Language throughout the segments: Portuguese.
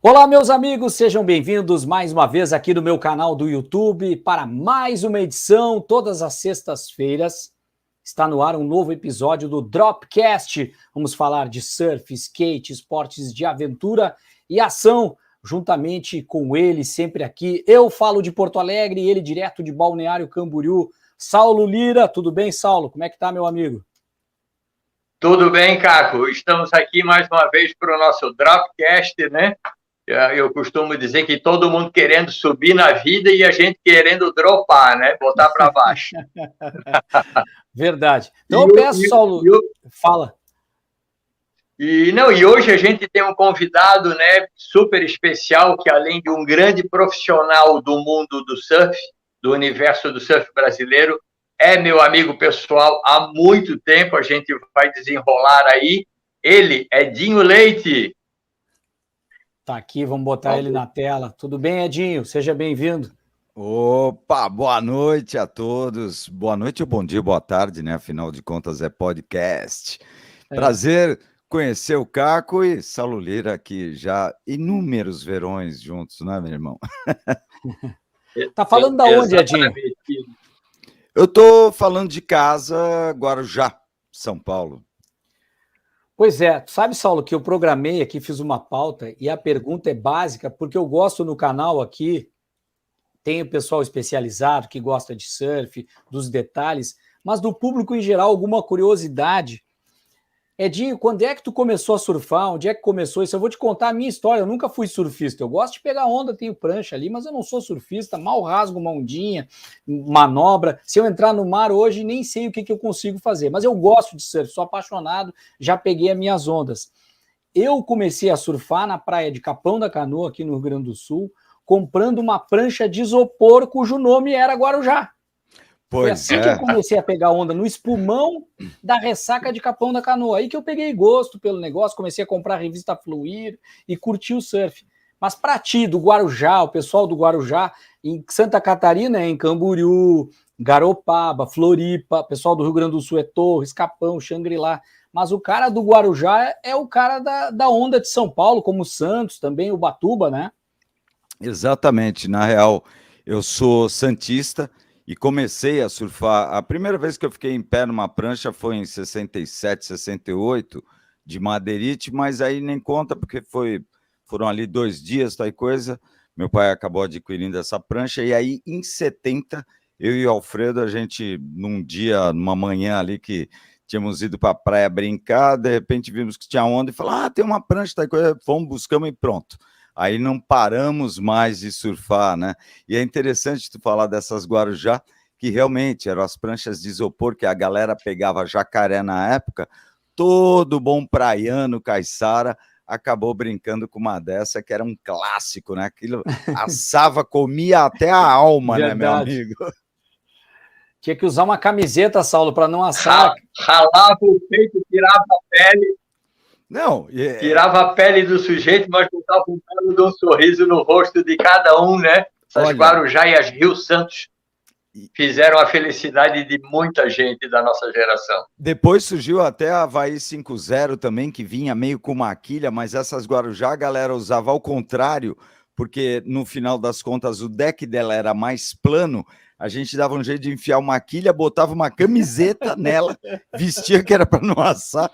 Olá, meus amigos, sejam bem-vindos mais uma vez aqui no meu canal do YouTube para mais uma edição. Todas as sextas-feiras está no ar um novo episódio do Dropcast. Vamos falar de surf, skate, esportes de aventura e ação, juntamente com ele, sempre aqui. Eu falo de Porto Alegre e ele direto de Balneário Camboriú. Saulo Lira, tudo bem, Saulo? Como é que tá, meu amigo? Tudo bem, Caco? Estamos aqui mais uma vez para o nosso Dropcast, né? Eu costumo dizer que todo mundo querendo subir na vida e a gente querendo dropar, né? Botar para baixo. Verdade. Então eu peço, Saulo, fala. E hoje a gente tem um convidado, né, super especial, que além de um grande profissional do mundo do surf, do universo do surf brasileiro, é meu amigo pessoal há muito tempo, a gente vai desenrolar aí. Ele é Dinho Leite. Tá aqui, vamos botar ele na tela. Tudo bem, Edinho? Seja bem-vindo. Opa, boa noite a todos. Boa noite ou bom dia, boa tarde, né? Afinal de contas é podcast. Prazer conhecer o Caco e Saulo Lira aqui já inúmeros verões juntos, né, meu irmão? Tá falando da onde, Edinho? Eu tô falando de casa, Guarujá, São Paulo. Pois é, tu sabe, Saulo, que eu programei aqui, fiz uma pauta e a pergunta é básica, porque eu gosto no canal aqui, tem o pessoal especializado que gosta de surf, dos detalhes, mas do público em geral, alguma curiosidade. Edinho, quando é que tu começou a surfar? Onde é que começou isso? Eu vou te contar a minha história, eu nunca fui surfista, eu gosto de pegar onda, tenho prancha ali, mas eu não sou surfista, mal rasgo uma ondinha, manobra. Se eu entrar no mar hoje, nem sei o que eu consigo fazer, mas eu gosto de surf, sou apaixonado, já peguei as minhas ondas. Eu comecei a surfar na praia de Capão da Canoa, aqui no Rio Grande do Sul, comprando uma prancha de isopor cujo nome era Guarujá. Foi assim que eu comecei a pegar onda, no espumão da ressaca de Capão da Canoa. Aí que eu peguei gosto pelo negócio, comecei a comprar a revista Fluir e curti o surf. Mas para ti, do Guarujá, o pessoal do Guarujá, em Santa Catarina, em Camboriú, Garopaba, Floripa, pessoal do Rio Grande do Sul é Torres, Capão, Xangri-Lá. Mas o cara do Guarujá é o cara da onda de São Paulo, como o Santos, também o Ubatuba, né? Exatamente, na real, eu sou santista e comecei a surfar. A primeira vez que eu fiquei em pé numa prancha foi em 67, 68, de madeirite, mas aí nem conta, porque foram ali 2 dias, tal coisa. Meu pai acabou adquirindo essa prancha, e aí em 70, eu e o Alfredo, a gente, num dia, numa manhã ali que tínhamos ido para a praia brincar, de repente vimos que tinha onda e falamos, tem uma prancha, tal coisa, fomos, buscamos e pronto. Aí não paramos mais de surfar, né? E é interessante tu falar dessas Guarujá, que realmente eram as pranchas de isopor que a galera pegava jacaré na época. Todo bom praiano, caiçara, acabou brincando com uma dessa, que era um clássico, né? Aquilo assava, comia até a alma, Verdade. Né, meu amigo? Tinha que usar uma camiseta, Saulo, para não assar. Ralava o peito, tirava a pele. Não, tirava a pele do sujeito, mas botava um belo de um sorriso no rosto de cada um, né? Essas Guarujá e as Rio Santos fizeram a felicidade de muita gente da nossa geração. Depois surgiu até a Havaí 5.0 também, que vinha meio com uma quilha, mas essas Guarujá a galera usava ao contrário, porque no final das contas o deck dela era mais plano, a gente dava um jeito de enfiar uma quilha, botava uma camiseta nela, vestia que era para não assar.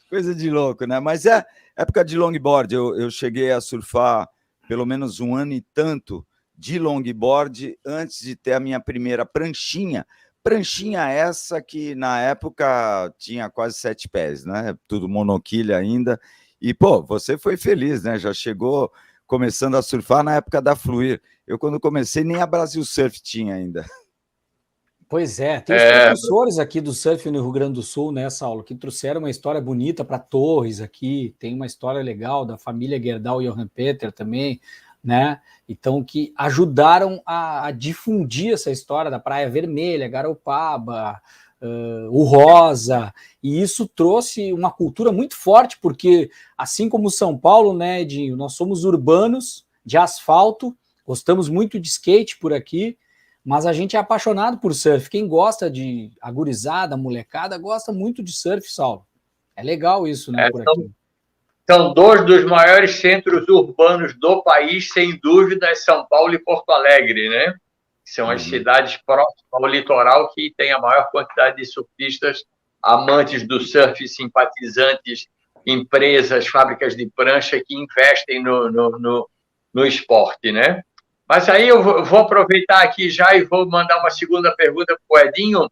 Coisa de louco, né? Mas é época de longboard. Eu cheguei a surfar pelo menos 1 ano e tanto de longboard antes de ter a minha primeira pranchinha. Pranchinha essa que na época tinha quase 7 pés, né? Tudo monoquilha ainda. E, pô, você foi feliz, né? Já chegou começando a surfar na época da Fluir. Eu, quando comecei, nem a Brasil Surf tinha ainda. Pois é, tem os precursores aqui do surf no Rio Grande do Sul, né, Saulo, que trouxeram uma história bonita para Torres aqui, tem uma história legal da família Gerdau e Johan Peter também, né, então que ajudaram a difundir essa história da Praia Vermelha, Garopaba, o Rosa, e isso trouxe uma cultura muito forte, porque assim como São Paulo, né, Edinho, nós somos urbanos, de asfalto, gostamos muito de skate por aqui, mas a gente é apaixonado por surf. Quem gosta de agorizada, molecada, gosta muito de surf, Saulo. É legal isso, né, por aqui. são dois dos maiores centros urbanos do país, sem dúvida, é São Paulo e Porto Alegre, né? São as cidades próximas ao litoral que têm a maior quantidade de surfistas, amantes do surf, simpatizantes, empresas, fábricas de prancha que investem no esporte, né? Mas aí eu vou aproveitar aqui já e vou mandar uma segunda pergunta para o Edinho,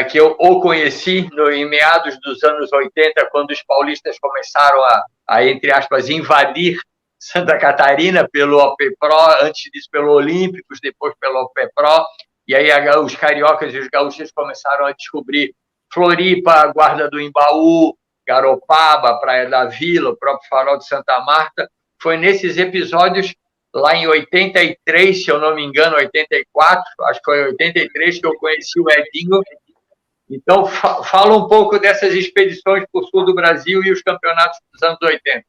que eu o conheci em meados dos anos 80, quando os paulistas começaram a, entre aspas, invadir Santa Catarina pelo OPPRO, antes disso pelo Olímpicos, depois pelo OPPRO, e aí os cariocas e os gaúchos começaram a descobrir Floripa, Guarda do Embaú, Garopaba, Praia da Vila, o próprio Farol de Santa Marta. Foi nesses episódios, lá em 83, se eu não me engano, 84, acho que foi em 83 que eu conheci o Edinho. Então, fala um pouco dessas expedições para o sul do Brasil e os campeonatos dos anos 80.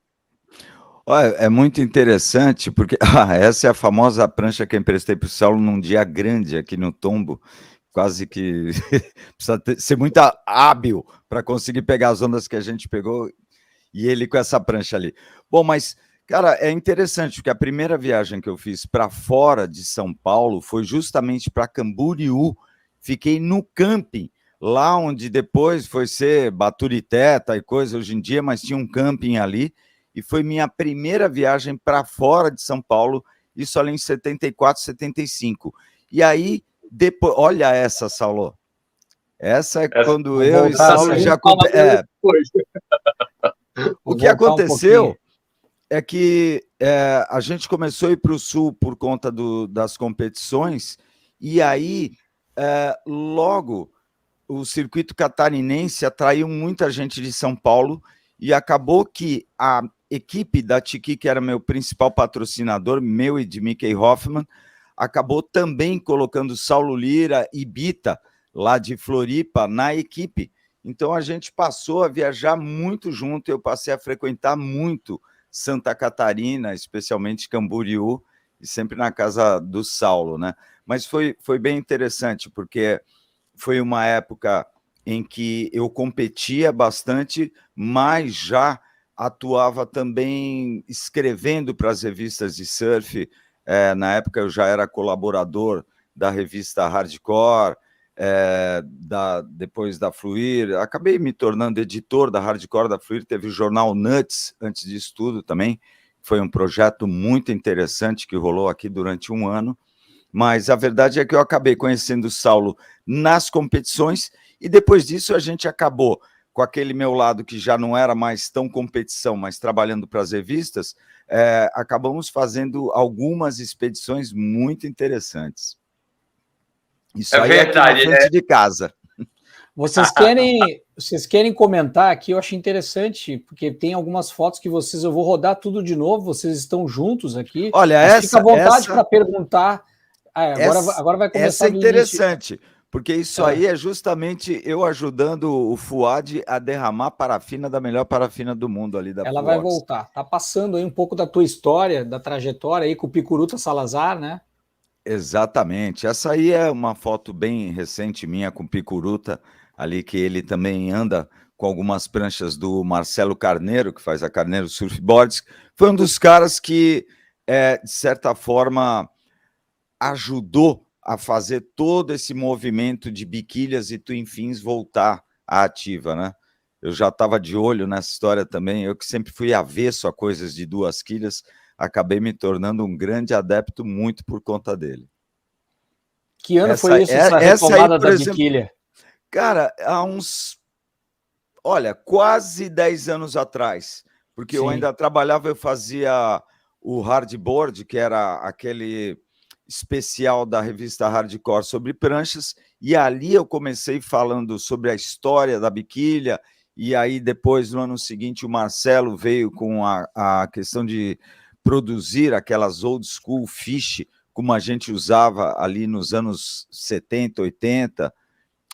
Olha, é muito interessante, porque essa é a famosa prancha que eu emprestei para o Saulo num dia grande aqui no Tombo, quase que precisa ser muito hábil para conseguir pegar as ondas que a gente pegou, e ele com essa prancha ali. Bom, mas, cara, é interessante, porque a primeira viagem que eu fiz para fora de São Paulo foi justamente para Camboriú. Fiquei no camping, lá onde depois foi ser Baturité e coisa hoje em dia, mas tinha um camping ali, e foi minha primeira viagem para fora de São Paulo, isso ali em 74, 75. E aí, depois, olha essa, Saulo. Essa é quando eu e Saulo já... O que aconteceu é que a gente começou a ir para o sul por conta das competições, e aí, logo, o circuito catarinense atraiu muita gente de São Paulo, e acabou que a equipe da Tiki, que era meu principal patrocinador, meu e de Mickey Hoffman, acabou também colocando Saulo Lira e Bita, lá de Floripa, na equipe. Então a gente passou a viajar muito junto, eu passei a frequentar muito Santa Catarina, especialmente Camboriú, e sempre na casa do Saulo, né? Mas foi bem interessante, porque foi uma época em que eu competia bastante, mas já atuava também escrevendo para as revistas de surf. Na época eu já era colaborador da revista Hardcore, depois da Fluir, acabei me tornando editor da Hardcore da Fluir, teve o jornal Nuts antes disso tudo também, foi um projeto muito interessante que rolou aqui durante um ano, mas a verdade é que eu acabei conhecendo o Saulo nas competições, e depois disso a gente acabou com aquele meu lado que já não era mais tão competição, mas trabalhando para as revistas, acabamos fazendo algumas expedições muito interessantes. Isso aí verdade, é na frente de casa. Vocês querem comentar aqui? Eu achei interessante, porque tem algumas fotos que eu vou rodar tudo de novo, vocês estão juntos aqui. Olha, fica à vontade para perguntar. Agora vai começar. Essa é interessante, porque isso aí é justamente eu ajudando o Fuad a derramar parafina da melhor parafina do mundo ali da Ela Fuox. vai voltar. Tá passando aí um pouco da tua história, da trajetória aí com o Picuruta Salazar, né? Exatamente. Essa aí é uma foto bem recente minha com o Picuruta, ali que ele também anda com algumas pranchas do Marcelo Carneiro, que faz a Carneiro Surfboards. Foi um dos caras que, de certa forma, ajudou a fazer todo esse movimento de biquílias e Twin Fins voltar à ativa, né? Eu já estava de olho nessa história também, eu que sempre fui avesso a coisas de duas quilhas, acabei me tornando um grande adepto muito por conta dele. Que ano foi isso, essa retomada da biquília? Cara, há quase 10 anos atrás, porque eu ainda trabalhava, eu fazia o hardboard, que era aquele especial da revista Hardcore sobre pranchas, e ali eu comecei falando sobre a história da biquília, e aí depois, no ano seguinte, o Marcelo veio com a questão de produzir aquelas old school fish, como a gente usava ali nos anos 70, 80,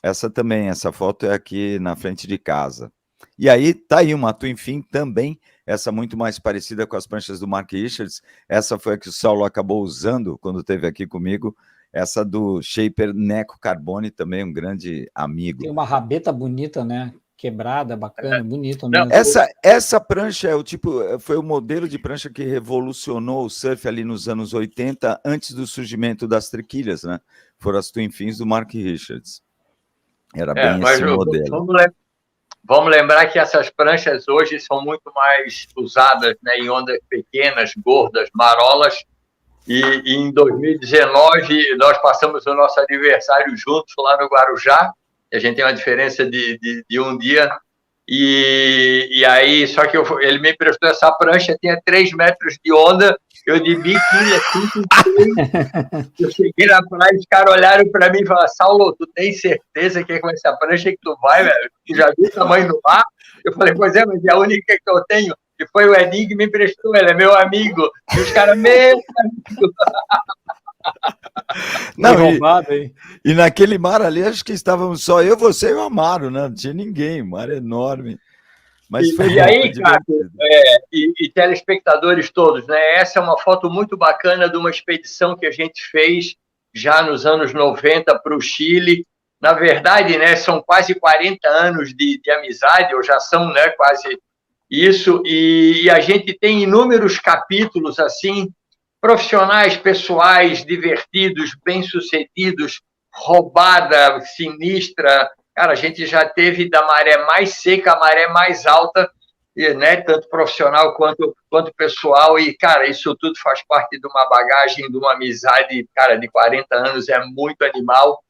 essa foto é aqui na frente de casa. E aí tá aí uma Twin Fin também, essa muito mais parecida com as pranchas do Mark Richards, essa foi a que o Saulo acabou usando quando esteve aqui comigo, essa do Shaper Neco Carbone, também um grande amigo. Tem uma rabeta bonita, né? quebrada, bacana, bonita Não, mesmo. Essa prancha é o tipo, foi o modelo de prancha que revolucionou o surf ali nos anos 80, antes do surgimento das trequilhas, né? Foram as Twin Fins do Mark Richards. Era bem mas esse modelo. vamos lembrar que essas pranchas hoje são muito mais usadas, né, em ondas pequenas, gordas, marolas. E em 2019, nós passamos o nosso aniversário juntos lá no Guarujá. A gente tem uma diferença de um dia. E aí, só que ele me emprestou essa prancha, tinha 3 metros de onda, eu de biquíni, assim, eu cheguei na praia, os caras olharam para mim e falaram: Saulo, tu tem certeza que é com essa prancha que tu vai, velho? Tu já viu o tamanho do mar? Eu falei: pois é, mas é a única que eu tenho. E foi o Edinho que me emprestou, ele é meu amigo. E os caras, meu amigo. Não, roubado, hein? E naquele mar ali, acho que estávamos só eu, você e o Amaro, né? Não tinha ninguém, o mar é enorme. Mas foi E aí, Caco, e telespectadores todos, né? Essa é uma foto muito bacana de uma expedição que a gente fez já nos anos 90 para o Chile. Na verdade, né, são quase 40 anos de amizade, ou já são, né, quase isso, e a gente tem inúmeros capítulos assim, profissionais, pessoais, divertidos, bem-sucedidos, roubada, sinistra. Cara, a gente já teve da maré mais seca à maré mais alta, né, tanto profissional quanto pessoal, e, cara, isso tudo faz parte de uma bagagem, de uma amizade, cara, de 40 anos, é muito animal.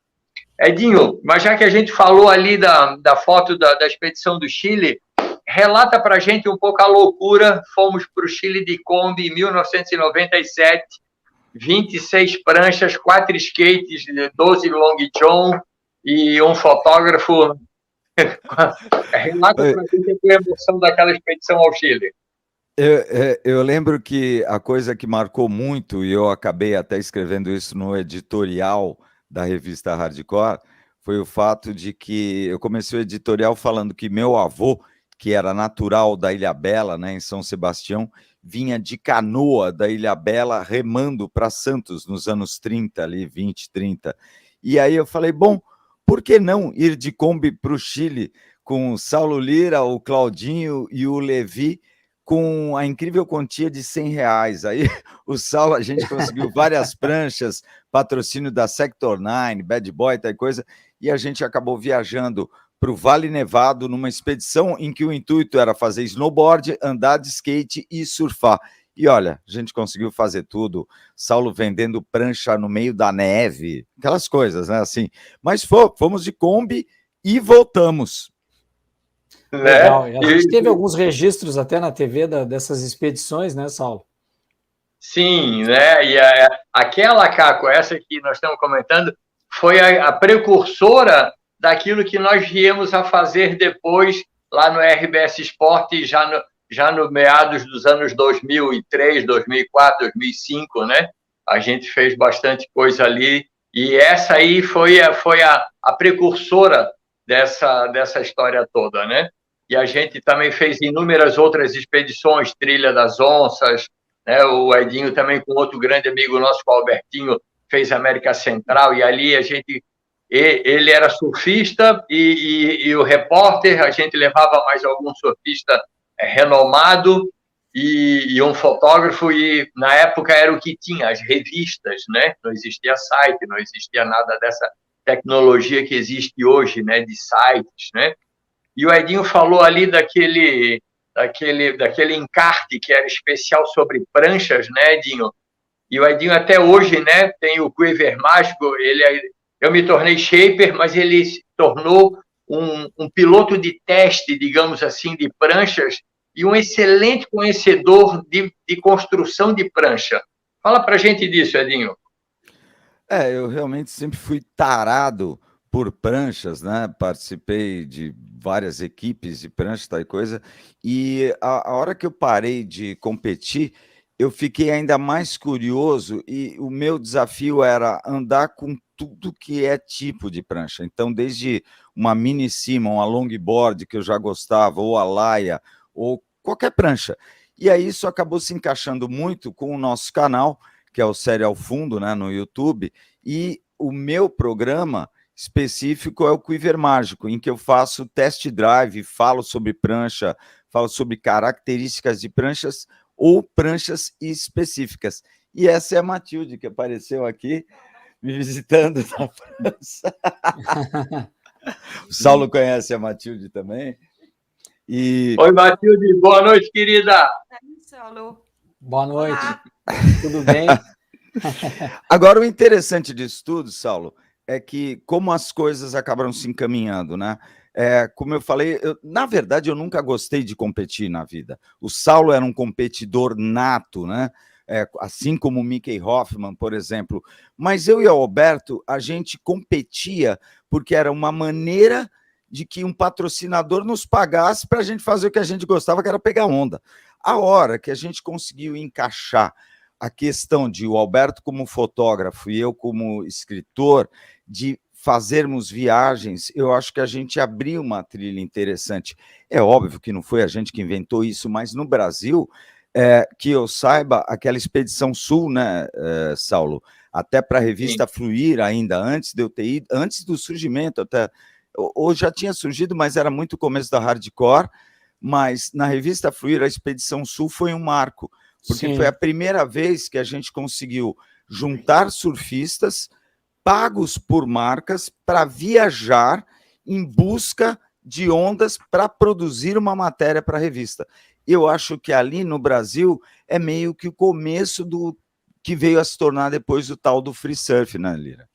Edinho, mas já que a gente falou ali da foto da expedição do Chile, relata para a gente um pouco a loucura. Fomos para o Chile de Kombi em 1997, 26 pranchas, 4 skates, 12 long john e um fotógrafo. Relata para a gente a emoção daquela expedição ao Chile. Eu lembro que a coisa que marcou muito, e eu acabei até escrevendo isso no editorial da revista Hardcore, foi o fato de que eu comecei o editorial falando que meu avô, que era natural da Ilhabela, né, em São Sebastião, vinha de canoa da Ilhabela remando para Santos nos anos 30, ali, 20, 30. E aí eu falei, bom, por que não ir de Kombi para o Chile com o Saulo Lira, o Claudinho e o Levi, com a incrível quantia de R$100. Aí o Saulo, a gente conseguiu várias pranchas, patrocínio da Sector 9, Bad Boy, tal coisa, e a gente acabou viajando para o Vale Nevado numa expedição em que o intuito era fazer snowboard, andar de skate e surfar. E olha, a gente conseguiu fazer tudo, Saulo vendendo prancha no meio da neve, aquelas coisas, né, assim. Mas fomos de Kombi e voltamos. Legal. A gente teve alguns registros até na TV dessas expedições, né, Saulo? Sim, né? E aquela, Caco, essa que nós estamos comentando, foi a precursora daquilo que nós viemos a fazer depois lá no RBS Esporte, já no meados dos anos 2003, 2004, 2005, né? A gente fez bastante coisa ali, e essa aí foi a precursora dessa história toda, né? E a gente também fez inúmeras outras expedições, Trilha das Onças, né? O Edinho também, com outro grande amigo nosso, o Albertinho, fez América Central, e ali ele era surfista e o repórter, a gente levava mais algum surfista renomado e um fotógrafo, e na época era o que tinha, as revistas, né? Não existia site, não existia nada dessa tecnologia que existe hoje, né? De sites, né? E o Edinho falou ali daquele encarte que era especial sobre pranchas, né, Edinho? E o Edinho até hoje, né, tem o Quiver Mágico. Eu me tornei shaper, mas ele se tornou um piloto de teste, digamos assim, de pranchas, e um excelente conhecedor de construção de prancha. Fala para a gente disso, Edinho. Eu realmente sempre fui tarado por pranchas, né? Participei de várias equipes de prancha, tal coisa, e a hora que eu parei de competir, eu fiquei ainda mais curioso, e o meu desafio era andar com tudo que é tipo de prancha. Então, desde uma mini cima, uma longboard que eu já gostava, ou a laia, ou qualquer prancha. E aí isso acabou se encaixando muito com o nosso canal, que é o Série ao Fundo, né, no YouTube, e o meu programa, específico é o Quiver Mágico, em que eu faço test drive, falo sobre prancha, falo sobre características de pranchas ou pranchas específicas. E essa é a Matilde, que apareceu aqui, me visitando da França. O Saulo conhece a Matilde também. Oi, Matilde, boa noite, querida. Saulo. Boa noite. Olá. Tudo bem? Agora, o interessante disso tudo, Saulo, é que como as coisas acabaram se encaminhando, né? Como eu falei, na verdade, eu nunca gostei de competir na vida. O Saulo era um competidor nato, né? Assim como o Mickey Hoffman, por exemplo. Mas eu e o Alberto, a gente competia porque era uma maneira de que um patrocinador nos pagasse para a gente fazer o que a gente gostava, que era pegar onda. A hora que a gente conseguiu encaixar a questão de o Alberto como fotógrafo e eu como escritor, de fazermos viagens, eu acho que a gente abriu uma trilha interessante. É óbvio que não foi a gente que inventou isso, mas no Brasil, que eu saiba, aquela Expedição Sul, né, Saulo, até para a revista Fluir, ainda antes de eu ter ido, antes do surgimento, até, ou já tinha surgido, mas era muito começo da hardcore, mas na revista Fluir, a Expedição Sul foi um marco, porque Sim. foi a primeira vez que a gente conseguiu juntar surfistas pagos por marcas para viajar em busca de ondas para produzir uma matéria para a revista. Eu acho que ali no Brasil é meio que o começo do que veio a se tornar depois o tal do free surf, né, Lira?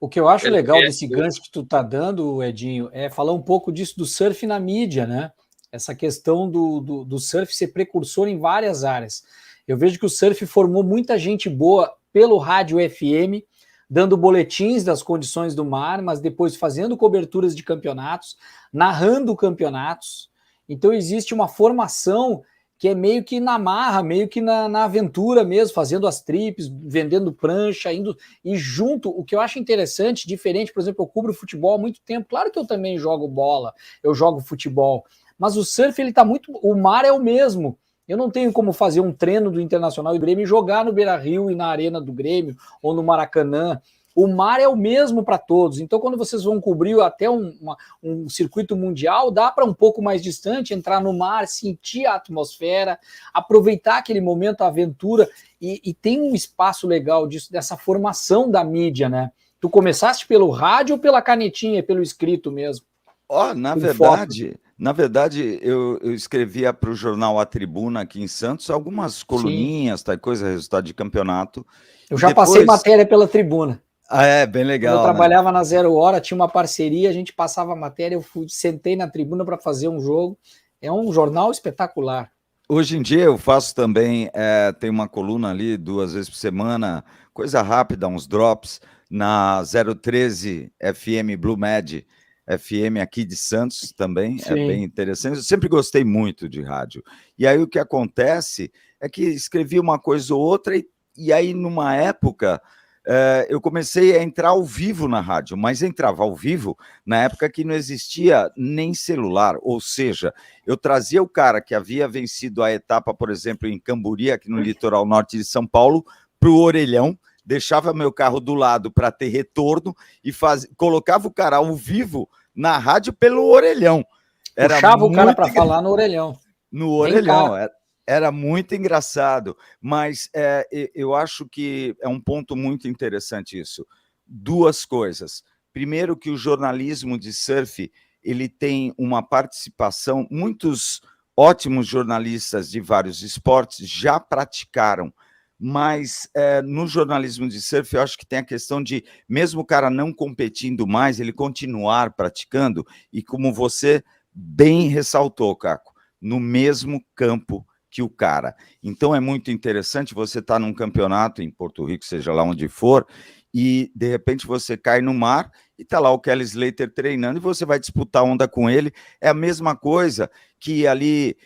O que eu acho legal desse gancho que tu tá dando, Edinho, é falar um pouco disso do surf na mídia, né? Essa questão do surf ser precursor em várias áreas. Eu vejo que o surf formou muita gente boa pelo rádio FM, dando boletins das condições do mar, mas depois fazendo coberturas de campeonatos, narrando campeonatos. Então existe uma formação que é meio que na marra, meio que na aventura mesmo, fazendo as trips, vendendo prancha, indo e junto. O que eu acho interessante, diferente, por exemplo, eu cubro futebol há muito tempo, claro que eu também jogo bola, eu jogo futebol, mas o surf, ele tá muito, o mar é o mesmo. Eu não tenho como fazer um treino do Internacional e Grêmio e jogar no Beira-Rio e na Arena do Grêmio ou no Maracanã. O mar é o mesmo para todos. Então, quando vocês vão cobrir até um circuito mundial, dá para um pouco mais distante entrar no mar, sentir a atmosfera, aproveitar aquele momento, a aventura, e tem um espaço legal disso, dessa formação da mídia, né? Tu começaste pelo rádio ou pela canetinha, pelo escrito mesmo? Na verdade, eu escrevia para o jornal A Tribuna aqui em Santos algumas coluninhas, tal coisa, resultado de campeonato. Eu já passei matéria pela Tribuna. Bem legal. Quando eu trabalhava na Zero Hora, tinha uma parceria, a gente passava matéria, sentei na Tribuna para fazer um jogo. É um jornal espetacular. Hoje em dia eu faço também, tem uma coluna ali 2 vezes por semana, coisa rápida, uns drops, na 013 FM Blue Med, FM aqui de Santos também. Sim. É bem interessante. Eu sempre gostei muito de rádio. E aí o que acontece é que escrevi uma coisa ou outra, e aí numa época eu comecei a entrar ao vivo na rádio, mas entrava ao vivo na época que não existia nem celular, ou seja, eu trazia o cara que havia vencido a etapa, por exemplo, em Camburi, aqui no litoral norte de São Paulo, para o Orelhão, deixava meu carro do lado para ter retorno e colocava o cara ao vivo na rádio pelo Orelhão. Puxava o cara para falar no Orelhão. No Orelhão, era muito engraçado, mas eu acho que é um ponto muito interessante isso. 2 coisas. Primeiro, que o jornalismo de surf ele tem uma participação, muitos ótimos jornalistas de vários esportes já praticaram, mas no jornalismo de surf eu acho que tem a questão de, mesmo o cara não competindo mais, ele continuar praticando, e como você bem ressaltou, Caco, no mesmo campo que o cara. Então é muito interessante você estar num campeonato em Porto Rico, seja lá onde for, e de repente você cai no mar e está lá o Kelly Slater treinando e você vai disputar onda com ele. É a mesma coisa que ali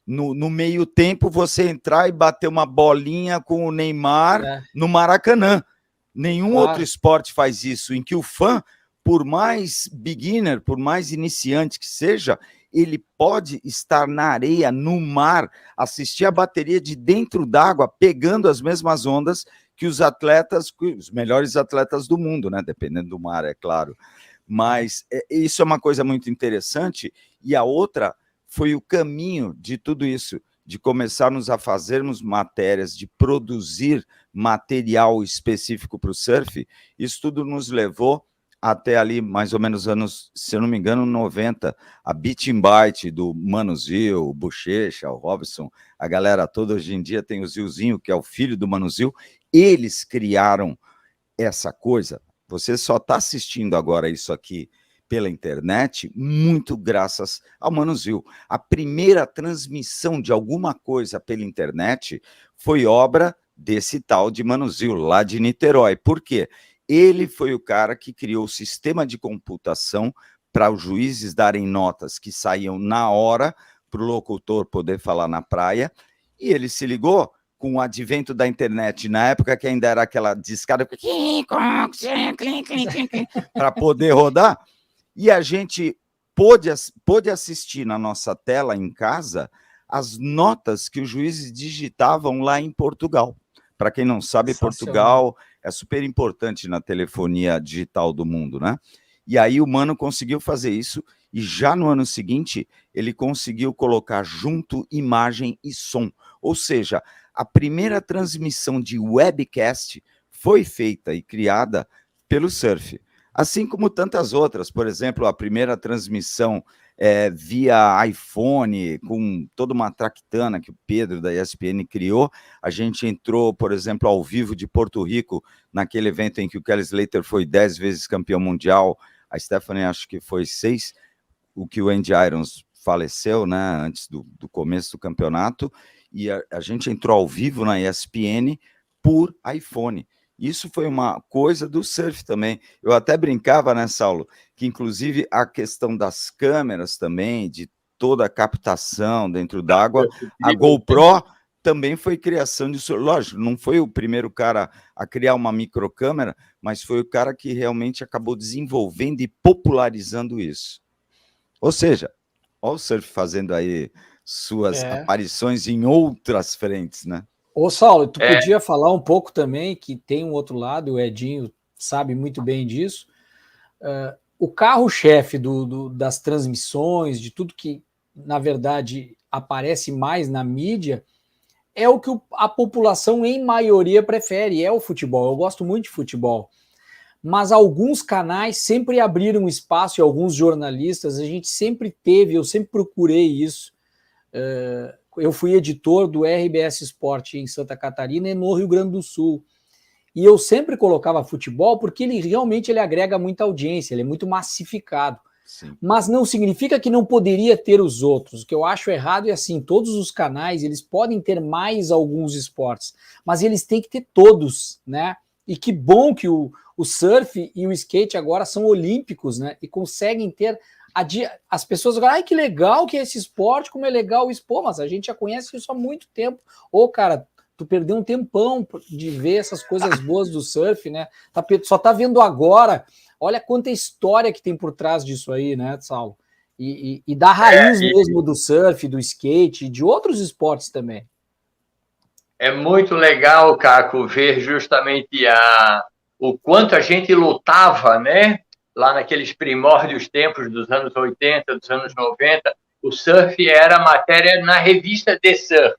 no meio tempo você entrar e bater uma bolinha com o Neymar no Maracanã. Nenhum outro esporte faz isso, em que o fã, por mais beginner, por mais iniciante que seja, ele pode estar na areia, no mar, assistir a bateria de dentro d'água, pegando as mesmas ondas que os atletas, os melhores atletas do mundo, né? Dependendo do mar, é claro. Mas isso é uma coisa muito interessante. E a outra foi o caminho de tudo isso, de começarmos a fazermos matérias, de produzir material específico para o surf. Isso tudo nos levou até ali, mais ou menos anos, se eu não me engano, 90, a Beat and Bite do Mano Zil, o Bochecha, o Robson, a galera toda hoje em dia tem o Zilzinho, que é o filho do Mano Zil, eles criaram essa coisa. Você só está assistindo agora isso aqui pela internet, muito graças ao Mano Zil. A primeira transmissão de alguma coisa pela internet foi obra desse tal de Mano Zil, lá de Niterói. Por quê? Ele foi o cara que criou o sistema de computação para os juízes darem notas que saíam na hora para o locutor poder falar na praia, e ele se ligou com o advento da internet, na época que ainda era aquela discada para poder rodar, e a gente pôde assistir na nossa tela em casa as notas que os juízes digitavam lá em Portugal. Para quem não sabe, Portugal é super importante na telefonia digital do mundo, né? E aí o Mano conseguiu fazer isso, e já no ano seguinte ele conseguiu colocar junto imagem e som. Ou seja, a primeira transmissão de webcast foi feita e criada pelo surf. Assim como tantas outras, por exemplo, a primeira transmissão via iPhone, com toda uma tractana que o Pedro da ESPN criou. A gente entrou, por exemplo, ao vivo de Porto Rico, naquele evento em que o Kelly Slater foi 10 vezes campeão mundial, a Stephanie acho que foi 6, o que o Andy Irons faleceu, né, antes do começo do campeonato, e a gente entrou ao vivo na ESPN por iPhone. Isso foi uma coisa do surf também. Eu até brincava, né, Saulo, que inclusive a questão das câmeras também, de toda a captação dentro d'água, a GoPro também foi criação de surf. Lógico, não foi o primeiro cara a criar uma microcâmera, mas foi o cara que realmente acabou desenvolvendo e popularizando isso. Ou seja, olha o surf fazendo aí suas aparições em outras frentes, né? Ô, Saulo, tu podia falar um pouco também, que tem um outro lado, o Edinho sabe muito bem disso, o carro-chefe das transmissões, de tudo que, na verdade, aparece mais na mídia, é o que a população, em maioria, prefere, é o futebol. Eu gosto muito de futebol. Mas alguns canais sempre abriram espaço, e alguns jornalistas, a gente sempre teve, eu sempre procurei isso. Eu fui editor do RBS Sport em Santa Catarina e no Rio Grande do Sul. E eu sempre colocava futebol porque ele realmente agrega muita audiência, ele é muito massificado. Sim. Mas não significa que não poderia ter os outros. O que eu acho errado é assim, todos os canais, eles podem ter mais alguns esportes, mas eles têm que ter todos, né? E que bom que o surf e o skate agora são olímpicos, né? E conseguem ter... As pessoas agora, ai, que legal que é esse esporte, como é legal o esporte, mas a gente já conhece isso há muito tempo. Ô, cara, tu perdeu um tempão de ver essas coisas boas do surf, né? Só tá vendo agora. Olha quanta história que tem por trás disso aí, né, Saulo? E da raiz mesmo do surf, do skate e de outros esportes também. É muito legal, Caco, ver justamente o quanto a gente lutava, né? Lá naqueles primórdios tempos dos anos 80, dos anos 90, o surf era matéria na revista The Surf.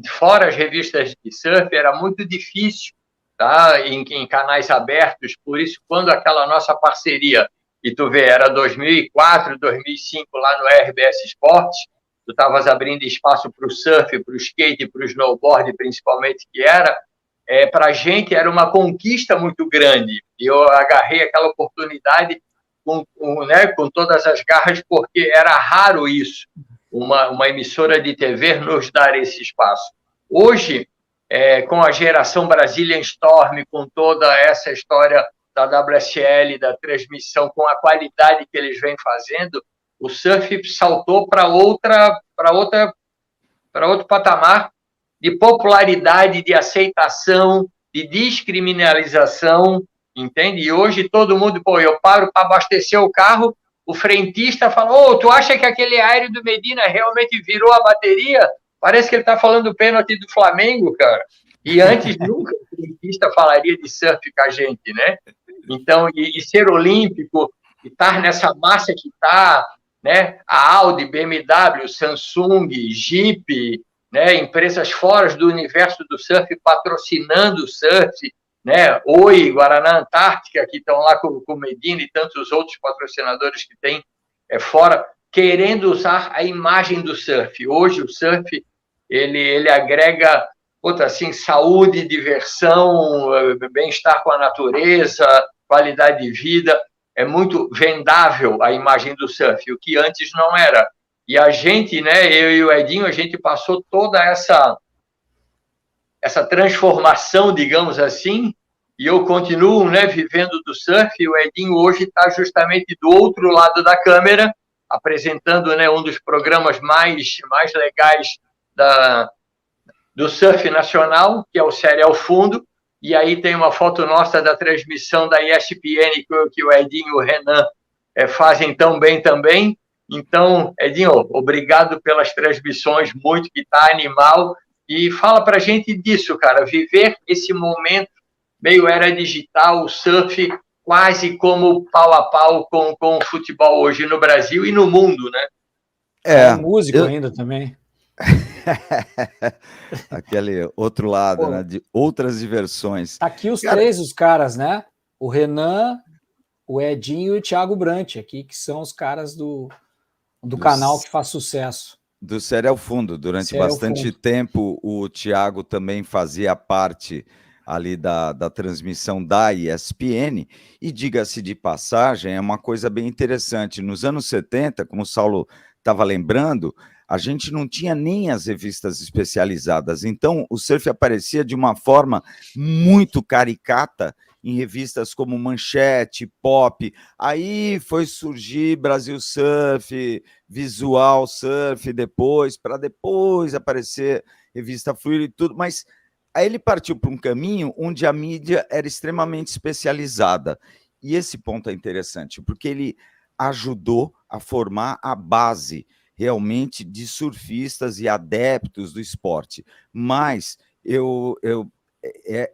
Fora as revistas de surf, era muito difícil, tá? Em canais abertos, por isso, quando aquela nossa parceria, e tu vê, era 2004, 2005, lá no RBS Esportes, tu estavas abrindo espaço para o surf, para o skate, para o snowboard, principalmente, que era... para a gente era uma conquista muito grande. E eu agarrei aquela oportunidade com todas as garras, porque era raro isso, uma emissora de TV nos dar esse espaço. Hoje, com a geração Brazilian Storm, com toda essa história da WSL, da transmissão, com a qualidade que eles vêm fazendo, o surf saltou para outro patamar de popularidade, de aceitação, de descriminalização, entende? E hoje todo mundo, eu paro para abastecer o carro, o frentista fala, tu acha que aquele aéreo do Medina realmente virou a bateria? Parece que ele está falando do pênalti do Flamengo, cara. E antes olimpista falaria de surf com a gente, né? Então, e ser olímpico, e estar nessa massa que está, né? A Audi, BMW, Samsung, Jeep, né? Empresas fora do universo do surf patrocinando o surf, né? Oi, Guaraná Antártica, que estão lá com o Medina e tantos outros patrocinadores que tem fora, querendo usar a imagem do surf. Hoje o surf ele agrega assim, saúde, diversão, bem-estar com a natureza, qualidade de vida. É muito vendável a imagem do surf, o que antes não era. E a gente, né, eu e o Edinho, a gente passou toda essa transformação, digamos assim, e eu continuo, né, vivendo do surf, e o Edinho hoje está justamente do outro lado da câmera, apresentando, né, um dos programas mais legais do surf nacional, que é o Série ao Fundo, e aí tem uma foto nossa da transmissão da ESPN, que o Edinho e o Renan fazem tão bem também. Então, Edinho, obrigado pelas transmissões, muito, que está animal, e fala para a gente disso, cara, viver esse momento meio era digital, o surf quase como pau a pau com o futebol hoje no Brasil e no mundo, né? É músico ainda também. Aquele outro lado, né? De outras diversões. Tá aqui os três, os caras, né? O Renan, o Edinho e o Thiago Brant, aqui, que são os caras do canal que faz sucesso. Do Série ao Fundo. Durante bastante tempo, o Thiago também fazia parte ali da transmissão da ESPN, e diga-se de passagem, é uma coisa bem interessante. Nos anos 70, como o Saulo estava lembrando, a gente não tinha nem as revistas especializadas, então o surf aparecia de uma forma muito caricata em revistas como Manchete, Pop, aí foi surgir Brasil Surf, Visual Surf, para depois aparecer revista Fluir e tudo, mas aí ele partiu para um caminho onde a mídia era extremamente especializada, e esse ponto é interessante, porque ele ajudou a formar a base realmente de surfistas e adeptos do esporte. Mas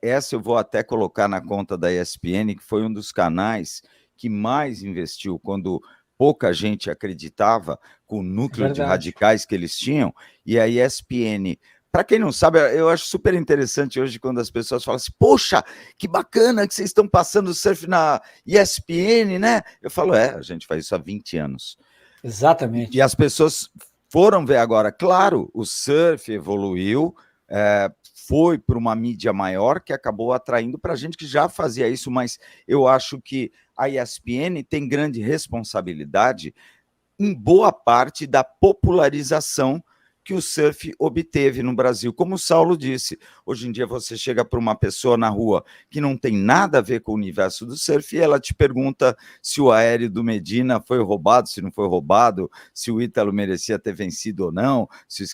essa eu vou até colocar na conta da ESPN, que foi um dos canais que mais investiu quando pouca gente acreditava com o núcleo de radicais que eles tinham, e a ESPN... Para quem não sabe, eu acho super interessante hoje quando as pessoas falam assim, poxa, que bacana que vocês estão passando surf na ESPN, né? Eu falo, a gente faz isso há 20 anos. Exatamente. E as pessoas foram ver agora, claro, o surf evoluiu, foi para uma mídia maior que acabou atraindo para a gente que já fazia isso, mas eu acho que a ESPN tem grande responsabilidade em boa parte da popularização que o surf obteve no Brasil. Como o Saulo disse, hoje em dia você chega para uma pessoa na rua que não tem nada a ver com o universo do surf e ela te pergunta se o aéreo do Medina foi roubado, se não foi roubado, se o Ítalo merecia ter vencido ou não, se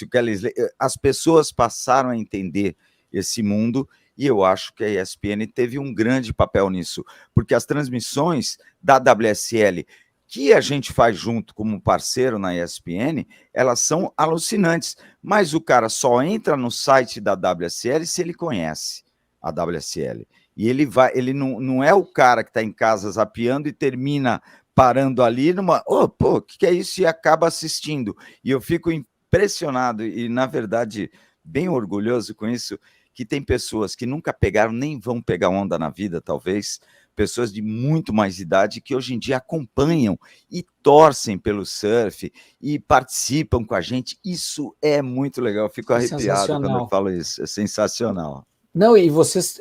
o Kelly... As pessoas passaram a entender esse mundo e eu acho que a ESPN teve um grande papel nisso, porque as transmissões da WSL que a gente faz junto como parceiro na ESPN, elas são alucinantes, mas o cara só entra no site da WSL se ele conhece a WSL, e ele não é o cara que está em casa zapeando e termina parando ali numa, o que é isso? E acaba assistindo, e eu fico impressionado e na verdade bem orgulhoso com isso, que tem pessoas que nunca pegaram, nem vão pegar onda na vida, talvez, pessoas de muito mais idade que hoje em dia acompanham e torcem pelo surf e participam com a gente. Isso é muito legal, eu fico arrepiado quando eu falo isso, é sensacional. Não, e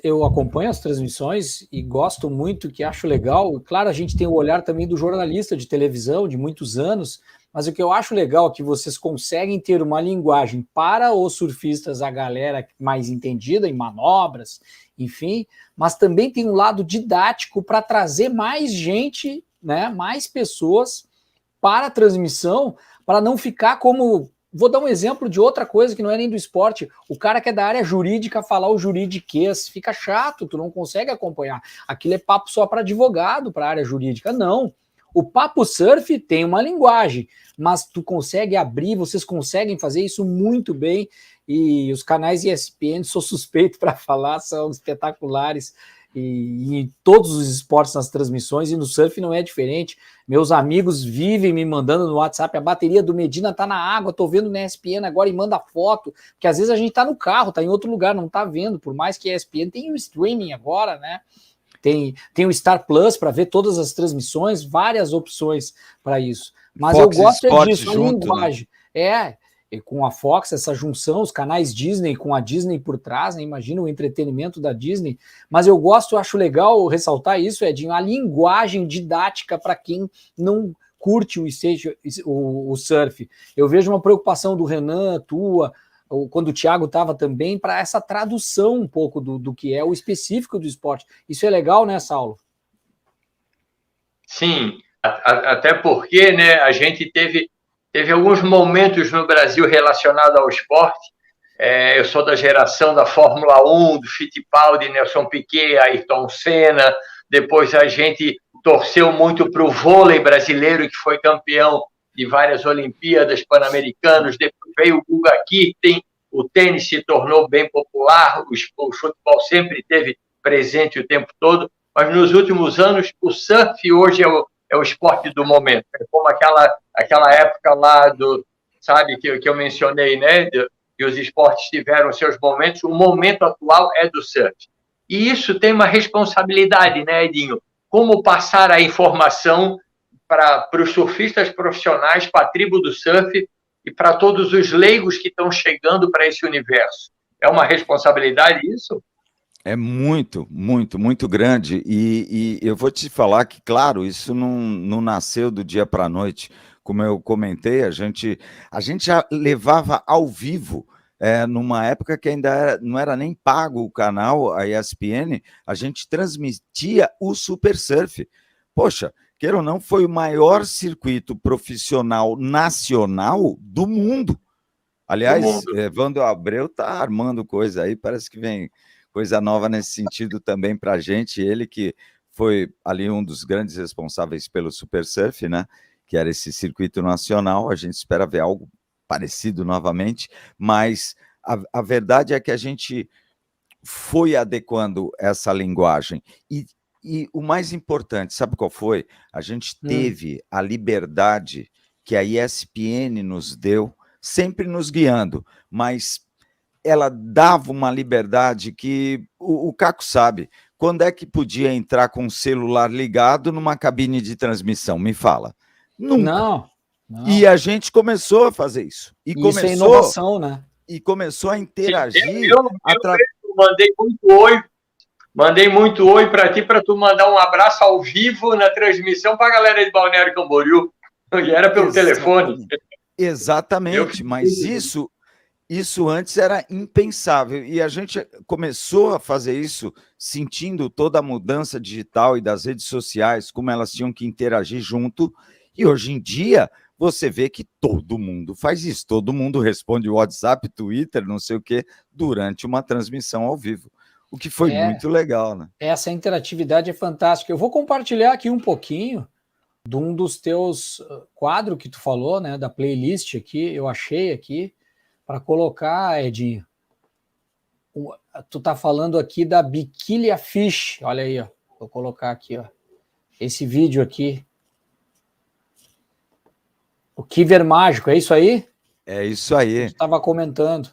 eu acompanho as transmissões e gosto muito, que acho legal. Claro, a gente tem o olhar também do jornalista de televisão de muitos anos, mas o que eu acho legal é que vocês conseguem ter uma linguagem para os surfistas, a galera mais entendida em manobras, enfim, mas também tem um lado didático para trazer mais gente, né, mais pessoas para a transmissão, para não ficar como... Vou dar um exemplo de outra coisa que não é nem do esporte. O cara que é da área jurídica falar o juridiquês, fica chato, tu não consegue acompanhar. Aquilo é papo só para advogado, para a área jurídica. Não. O Papo Surf tem uma linguagem, mas tu consegue abrir, vocês conseguem fazer isso muito bem, e os canais ESPN, sou suspeito para falar, são espetaculares, e em todos os esportes nas transmissões, e no surf não é diferente. Meus amigos vivem me mandando no WhatsApp, a bateria do Medina tá na água, tô vendo na ESPN agora e manda foto, porque às vezes a gente tá no carro, tá em outro lugar, não tá vendo, por mais que a ESPN tem o streaming agora, né? Tem o Star Plus para ver todas as transmissões, várias opções para isso. Mas Fox eu gosto disso, a linguagem. Né? E com a Fox, essa junção, os canais Disney com a Disney por trás, né? Imagina o entretenimento da Disney. Mas eu acho legal ressaltar isso, Edinho, a linguagem didática para quem não curte o surf. Eu vejo uma preocupação do Renan, tua, quando o Thiago estava também, para essa tradução um pouco do que é o específico do esporte. Isso é legal, né, Saulo? Sim, até porque, né, a gente teve alguns momentos no Brasil relacionados ao esporte. Eu sou da geração da Fórmula 1, do Fittipaldi, Nelson Piquet, Ayrton Senna. Depois a gente torceu muito para o vôlei brasileiro, que foi campeão de várias Olimpíadas Pan-Americanas. Depois veio o Guga Kirten, o tênis se tornou bem popular, o futebol sempre esteve presente o tempo todo, mas nos últimos anos o surf hoje é o esporte do momento. É como aquela época lá sabe, que eu mencionei, né? Que os esportes tiveram seus momentos, o momento atual é do surf. E isso tem uma responsabilidade, né, Edinho? Como passar a informação para os surfistas profissionais, para a tribo do surf e para todos os leigos que estão chegando para esse universo. É uma responsabilidade isso? É muito, muito, muito grande. E eu vou te falar que, claro, isso não nasceu do dia para a noite. Como eu comentei, a gente já levava ao vivo, numa época que ainda não era nem pago o canal, a ESPN, a gente transmitia o Super Surf. Poxa, queira ou não, foi o maior circuito profissional nacional do mundo. Aliás, Evandro Abreu está armando coisa aí, parece que vem coisa nova nesse sentido também para a gente. Ele que foi ali um dos grandes responsáveis pelo Super Surf, né? Que era esse circuito nacional. A gente espera ver algo parecido novamente, mas a verdade é que a gente foi adequando essa linguagem. E o mais importante, sabe qual foi? A gente teve a liberdade que a ESPN nos deu, sempre nos guiando, mas ela dava uma liberdade que o Caco sabe. Quando é que podia entrar com o celular ligado numa cabine de transmissão? Me fala. Nunca. Não. E a gente começou a fazer isso. Isso é inovação, né? E começou a interagir. Eu mandei muito oi para ti, para tu mandar um abraço ao vivo na transmissão para a galera de Balneário Camboriú. E era pelo telefone. Exatamente, mas isso antes era impensável, e a gente começou a fazer isso sentindo toda a mudança digital e das redes sociais, como elas tinham que interagir junto, e hoje em dia você vê que todo mundo faz isso, todo mundo responde o WhatsApp, Twitter, não sei o quê, durante uma transmissão ao vivo, o que foi muito legal, né? Essa interatividade é fantástica. Eu vou compartilhar aqui um pouquinho de um dos teus quadros que tu falou, né, da playlist aqui, eu achei aqui, para colocar, Edinho. Tu tá falando aqui da Biquília Fish, olha aí, ó. Vou colocar aqui, ó. Esse vídeo aqui. O Kiver Mágico, é isso aí? É isso aí. Eu estava comentando.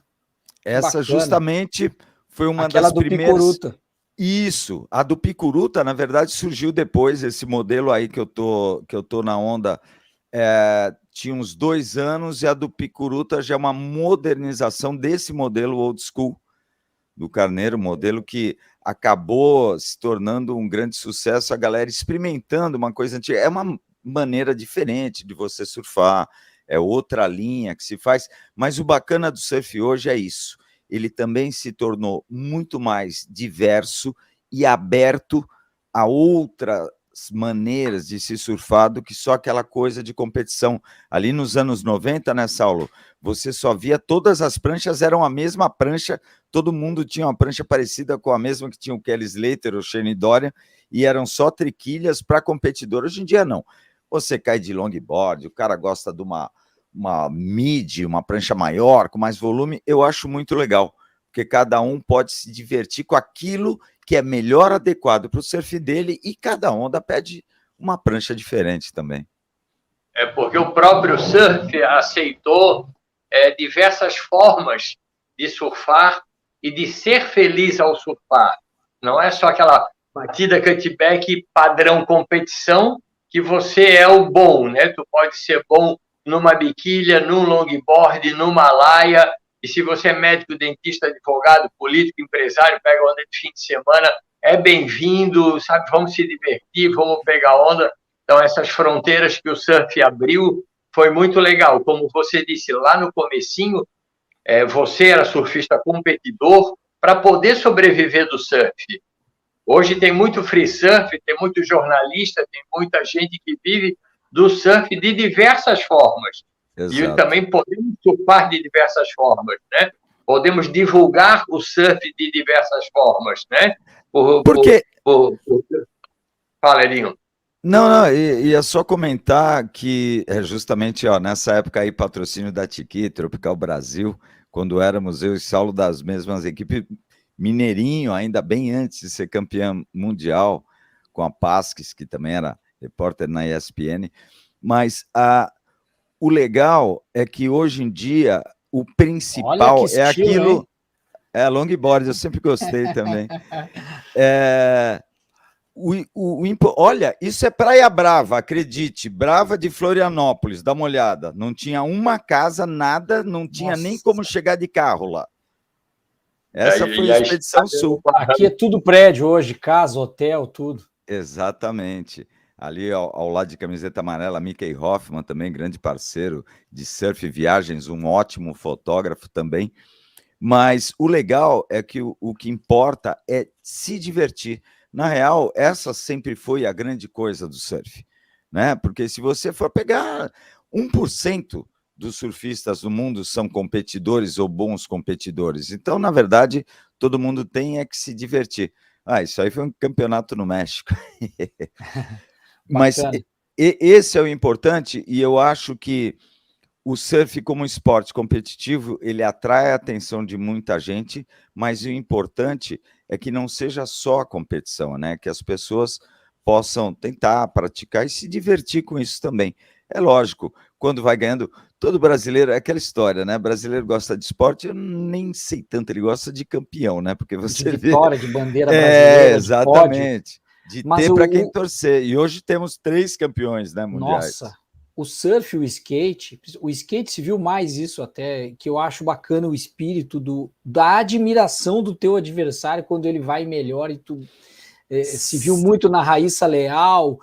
Essa justamente foi uma Aquela das primeiras... Picuruta. Isso, a do Picuruta, na verdade, surgiu depois, esse modelo aí que eu tô na onda, tinha uns 2 anos, e a do Picuruta já é uma modernização desse modelo old school do Carneiro, modelo que acabou se tornando um grande sucesso, a galera experimentando uma coisa antiga. É uma maneira diferente de você surfar, é outra linha que se faz, mas o bacana do surf hoje é isso. Ele também se tornou muito mais diverso e aberto a outras maneiras de se surfar do que só aquela coisa de competição. Ali nos anos 90, né, Saulo? Você só via, todas as pranchas eram a mesma prancha, todo mundo tinha uma prancha parecida com a mesma que tinha o Kelly Slater, o Shane Dorian, e eram só triquilhas para competidor. Hoje em dia, não. você cai de longboard, o cara gosta de uma mid, uma prancha maior, com mais volume, eu acho muito legal, porque cada um pode se divertir com aquilo que é melhor adequado para o surf dele, e cada onda pede uma prancha diferente também. É porque o próprio surf aceitou diversas formas de surfar e de ser feliz ao surfar. Não é só aquela batida cutback padrão competição que você é o bom, né? Tu pode ser bom numa biquília, num longboard, numa laia, e se você é médico, dentista, advogado, político, empresário, pega onda de fim de semana, é bem-vindo, sabe? Vamos se divertir, vamos pegar onda. Então, essas fronteiras que o surf abriu foi muito legal. Como você disse lá no comecinho, você era surfista competidor para poder sobreviver do surf. Hoje tem muito free surf, tem muito jornalista, tem muita gente que vive do surf de diversas formas. Exato. E também podemos surfar de diversas formas, né? Podemos divulgar o surf de diversas formas, né? Porque... Fala, Elinho. Não, ia só comentar que justamente nessa época aí, patrocínio da Tiki, Tropical Brasil, quando éramos eu e Saulo das mesmas equipes, Mineirinho, ainda bem antes de ser campeão mundial, com a Pasques, que também era repórter na ESPN, mas o legal é que hoje em dia o principal é aquilo... Hein? Longboard, eu sempre gostei também. Olha, isso é Praia Brava, acredite, Brava de Florianópolis, dá uma olhada. Não tinha uma casa, nada, não tinha nem como chegar de carro lá. Essa foi a Expedição Sul. Aqui é tudo prédio hoje, casa, hotel, tudo. Exatamente. Ali ao lado de camiseta amarela, Mickey Hoffman, também grande parceiro de surf e viagens, um ótimo fotógrafo também. Mas o legal é que o que importa é se divertir. Na real, essa sempre foi a grande coisa do surf, né? Porque se você for pegar 1% dos surfistas do mundo são competidores ou bons competidores. Então, na verdade, todo mundo tem que se divertir. Isso aí foi um campeonato no México. Mas esse é o importante, e eu acho que o surf como esporte competitivo, ele atrai a atenção de muita gente, mas o importante é que não seja só a competição, né? Que as pessoas possam tentar praticar e se divertir com isso também. É lógico, quando vai ganhando, todo brasileiro, é aquela história, né? Brasileiro gosta de esporte, eu nem sei tanto, ele gosta de campeão, né? Porque você de vitória, de bandeira brasileira, exatamente. De ter para quem torcer. E hoje temos 3 campeões, né, mundiais. Nossa, o surf e o skate se viu mais isso até, que eu acho bacana o espírito da admiração do teu adversário quando ele vai melhor, e tu se viu muito na Raíssa Leal,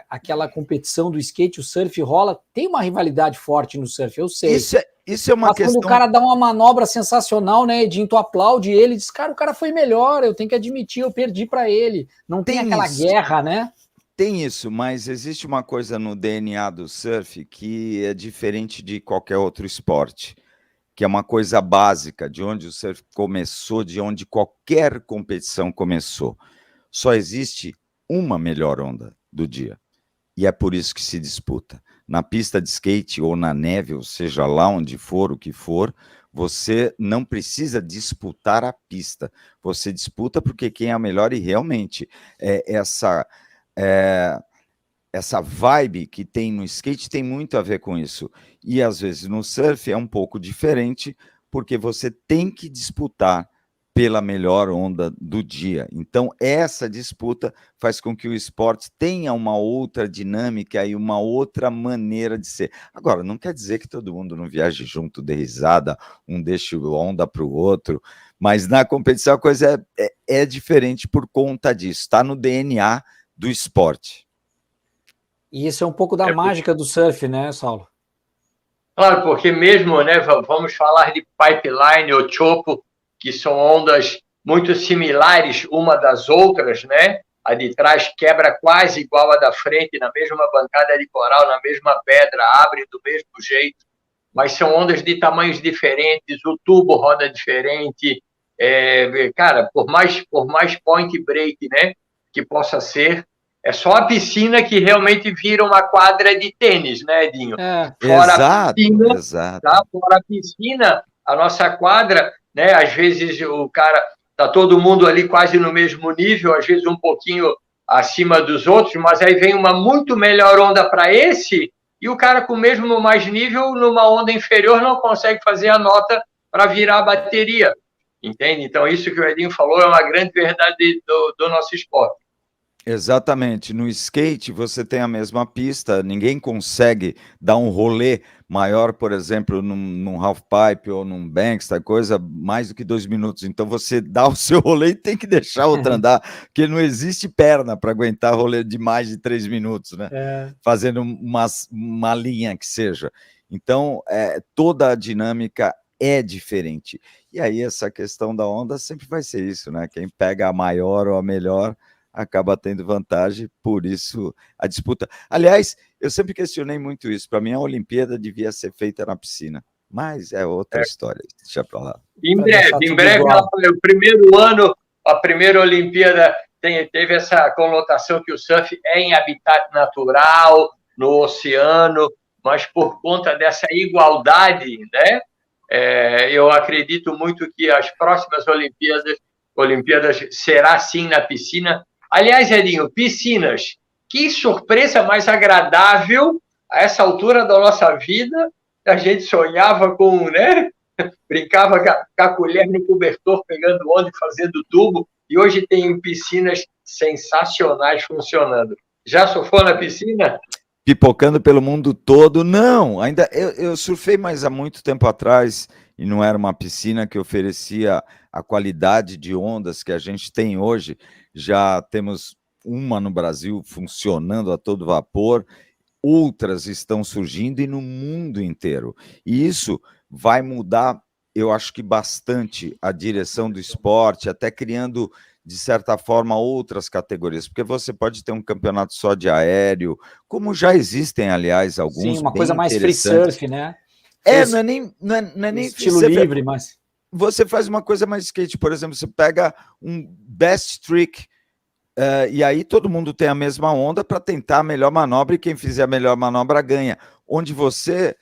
aquela competição do skate, o surf rola, tem uma rivalidade forte no surf, eu sei. Isso é uma questão... quando o cara dá uma manobra sensacional, né, Edinho, tu aplaude ele, diz, cara, o cara foi melhor, eu tenho que admitir, eu perdi para ele. Não tem aquela guerra, né? Tem isso, mas existe uma coisa no DNA do surf que é diferente de qualquer outro esporte, que é uma coisa básica, de onde o surf começou, de onde qualquer competição começou. Só existe uma melhor onda do dia, e é por isso que se disputa. Na pista de skate ou na neve, ou seja lá onde for, o que for, você não precisa disputar a pista, você disputa porque quem é a melhor, e realmente essa vibe que tem no skate tem muito a ver com isso. E às vezes no surf é um pouco diferente, porque você tem que disputar pela melhor onda do dia. Então essa disputa faz com que o esporte tenha uma outra dinâmica e uma outra maneira de ser. Agora, não quer dizer que todo mundo não viaje junto, dê risada, um deixe a onda para o outro, mas na competição a coisa é diferente por conta disso, está no DNA do esporte. E isso é um pouco da mágica do surf, né, Saulo? Claro, porque mesmo, né, vamos falar de pipeline ou chopo, que são ondas muito similares uma das outras, né? A de trás quebra quase igual a da frente, na mesma bancada de coral, na mesma pedra, abre do mesmo jeito, mas são ondas de tamanhos diferentes, o tubo roda diferente, cara, por mais point break, né, que possa ser, É só a piscina que realmente vira uma quadra de tênis, né, Edinho? Fora a piscina, exato. Tá? Fora a piscina, a nossa quadra, né? Às vezes o cara tá todo mundo ali quase no mesmo nível, às vezes um pouquinho acima dos outros, mas aí vem uma muito melhor onda para esse e o cara com o mesmo mais nível, numa onda inferior, não consegue fazer a nota para virar a bateria, entende? Então, isso que o Edinho falou é uma grande verdade do nosso esporte. Exatamente. No skate, você tem a mesma pista, ninguém consegue dar um rolê maior, por exemplo, num half-pipe ou num banks, coisa, mais do que 2 minutos. Então, você dá o seu rolê e tem que deixar a outra andar, porque não existe perna para aguentar rolê de mais de 3 minutos, né? Fazendo uma linha que seja. Então, toda a dinâmica é diferente. E aí, essa questão da onda sempre vai ser isso, né? Quem pega a maior ou a melhor acaba tendo vantagem, por isso a disputa. Aliás, eu sempre questionei muito isso. Para mim, a Olimpíada devia ser feita na piscina, mas é outra história. Deixa para lá. Em breve, o primeiro ano, a primeira Olimpíada teve essa conotação que o surf é em habitat natural, no oceano, mas por conta dessa igualdade, né? Eu acredito muito que as próximas Olimpíadas será sim na piscina. Aliás, Edinho, piscinas, que surpresa mais agradável a essa altura da nossa vida. A gente sonhava com, né? Brincava com a colher no cobertor, pegando onda e fazendo tubo, e hoje tem piscinas sensacionais funcionando. Já surfou na piscina? Pipocando pelo mundo todo? Não, ainda eu surfei, mas há muito tempo atrás, e não era uma piscina que oferecia a qualidade de ondas que a gente tem hoje. Já temos uma no Brasil funcionando a todo vapor, outras estão surgindo e no mundo inteiro. E isso vai mudar, eu acho que bastante, a direção do esporte, até criando, de certa forma, outras categorias, porque você pode ter um campeonato só de aéreo, como já existem, aliás, alguns. Sim, uma coisa mais free surf, né? Não é nem estilo livre, mas você faz uma coisa mais skate, por exemplo, você pega um best trick, e aí todo mundo tem a mesma onda para tentar a melhor manobra, e quem fizer a melhor manobra ganha. Onde você,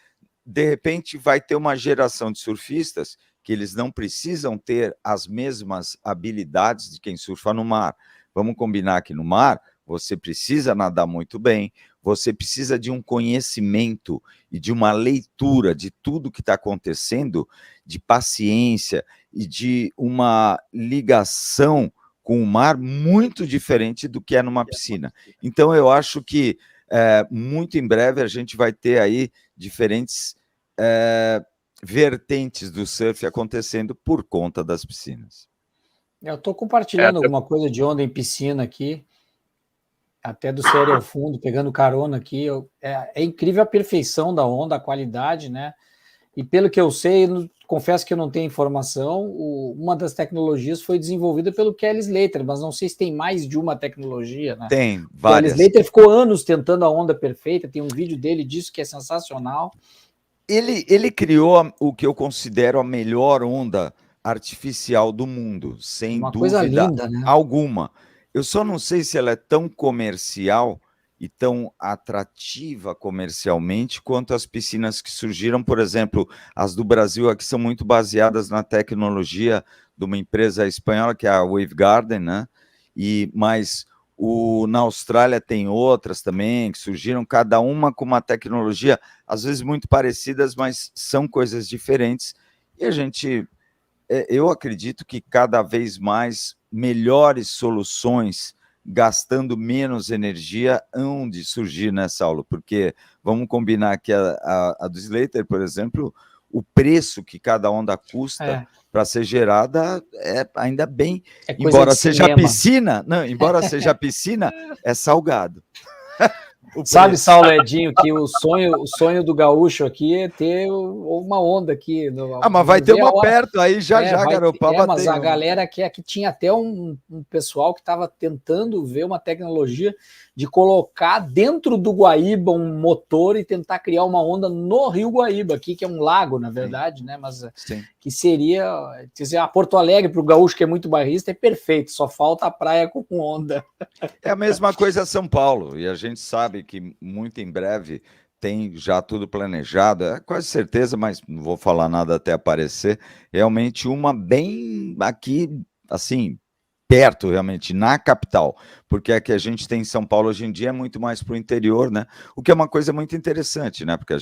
de repente, vai ter uma geração de surfistas que eles não precisam ter as mesmas habilidades de quem surfa no mar. Vamos combinar que no mar você precisa nadar muito bem, você precisa de um conhecimento e de uma leitura de tudo que está acontecendo, de paciência e de uma ligação com o mar muito diferente do que é numa piscina. Então, eu acho que muito em breve a gente vai ter aí diferentes vertentes do surf acontecendo por conta das piscinas. Eu estou compartilhando alguma coisa de onda em piscina aqui, até do Série ao Fundo, pegando carona aqui. É incrível a perfeição da onda, a qualidade, né? E pelo que eu sei, confesso que eu não tenho informação, uma das tecnologias foi desenvolvida pelo Kelly Slater, mas não sei se tem mais de uma tecnologia, né? Tem várias. Kelly Slater ficou anos tentando a onda perfeita, tem um vídeo dele disso que é sensacional. Ele criou o que eu considero a melhor onda artificial do mundo, sem uma dúvida coisa linda, né? alguma. Eu só não sei se ela é tão comercial e tão atrativa comercialmente quanto as piscinas que surgiram, por exemplo, as do Brasil aqui são muito baseadas na tecnologia de uma empresa espanhola, que é a Wave Garden, né? Mas na Austrália tem outras também que surgiram, cada uma com uma tecnologia, às vezes muito parecidas, mas são coisas diferentes. E eu acredito que cada vez mais melhores soluções, gastando menos energia, hão de surgir nessa aula, porque vamos combinar que a do Slater, por exemplo, o preço que cada onda custa para ser gerada ainda bem, embora seja piscina, é salgado. Sabe, Saulo, Edinho, que o sonho do gaúcho aqui é ter uma onda aqui. Mas vai ter uma perto aí já, Garopaba. Mas a galera que tinha até um pessoal que estava tentando ver uma tecnologia de colocar dentro do Guaíba um motor e tentar criar uma onda no Rio Guaíba, aqui, que é um lago, na verdade, né? Mas que seria, quer dizer, a Porto Alegre para o gaúcho que é muito bairrista é perfeito, só falta a praia com onda. É a mesma coisa São Paulo, e a gente sabe que muito em breve tem já tudo planejado, é quase certeza, mas não vou falar nada até aparecer, realmente uma bem aqui, assim, perto realmente, na capital, porque a que a gente tem em São Paulo hoje em dia é muito mais para o interior, né? O que é uma coisa muito interessante, né? Porque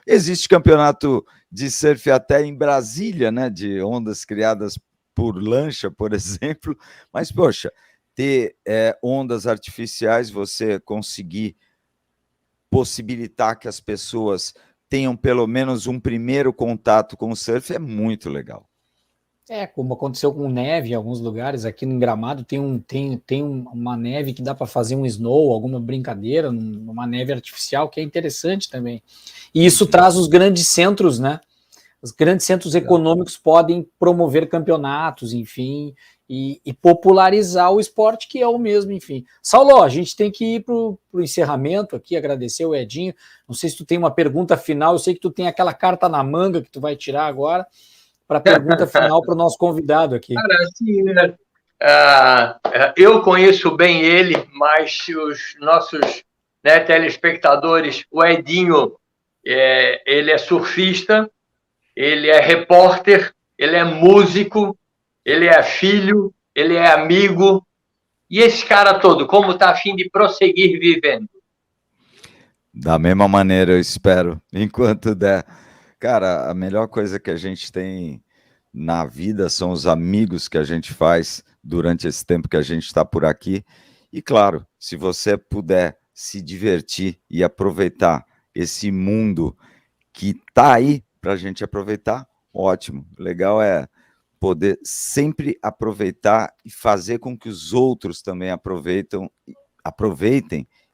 existe campeonato de surf até em Brasília, né? De ondas criadas por lancha, por exemplo, mas, poxa, ter ondas artificiais, você conseguir possibilitar que as pessoas tenham pelo menos um primeiro contato com o surf é muito legal. Como aconteceu com neve em alguns lugares, aqui no Gramado tem uma neve que dá para fazer um snow, alguma brincadeira, uma neve artificial, que é interessante também. E isso traz os grandes centros, né? Os grandes centros econômicos podem promover campeonatos, enfim, e popularizar o esporte, que é o mesmo, enfim. Saulo, a gente tem que ir para o encerramento aqui, agradecer o Edinho. Não sei se tu tem uma pergunta final, eu sei que tu tem aquela carta na manga que tu vai tirar agora, para a pergunta final para o nosso convidado aqui. Cara, assim, né? Eu conheço bem ele, mas os nossos telespectadores, o Edinho, ele é surfista, ele é repórter, ele é músico, ele é filho, ele é amigo. E esse cara todo, como está a fim de prosseguir vivendo? Da mesma maneira, eu espero, enquanto der. Cara, a melhor coisa que a gente tem na vida são os amigos que a gente faz durante esse tempo que a gente está por aqui. E claro, se você puder se divertir e aproveitar esse mundo que está aí para a gente aproveitar, ótimo. Legal é poder sempre aproveitar e fazer com que os outros também aproveitem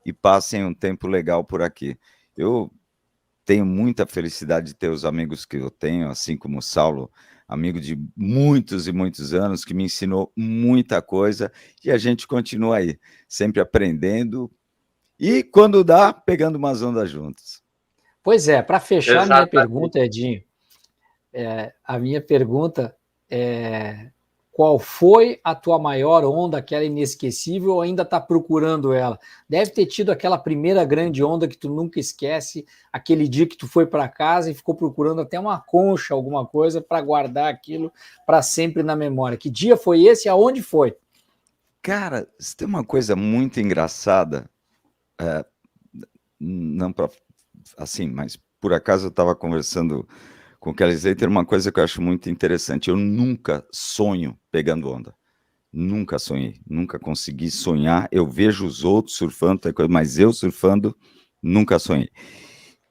e passem um tempo legal por aqui. Eu tenho muita felicidade de ter os amigos que eu tenho, assim como o Saulo, amigo de muitos e muitos anos, que me ensinou muita coisa, e a gente continua aí, sempre aprendendo, e quando dá, pegando umas ondas juntos. Pois é, para fechar a minha pergunta, Edinho, a minha pergunta é: qual foi a tua maior onda, aquela inesquecível, ou ainda está procurando ela? Deve ter tido aquela primeira grande onda que tu nunca esquece, aquele dia que tu foi para casa e ficou procurando até uma concha, alguma coisa, para guardar aquilo para sempre na memória. Que dia foi esse e aonde foi? Cara, isso tem uma coisa muito engraçada, não para assim, mas por acaso eu estava conversando com o Kelly Slater, uma coisa que eu acho muito interessante. Eu nunca sonho pegando onda. Nunca sonhei. Nunca consegui sonhar. Eu vejo os outros surfando, mas eu surfando, nunca sonhei.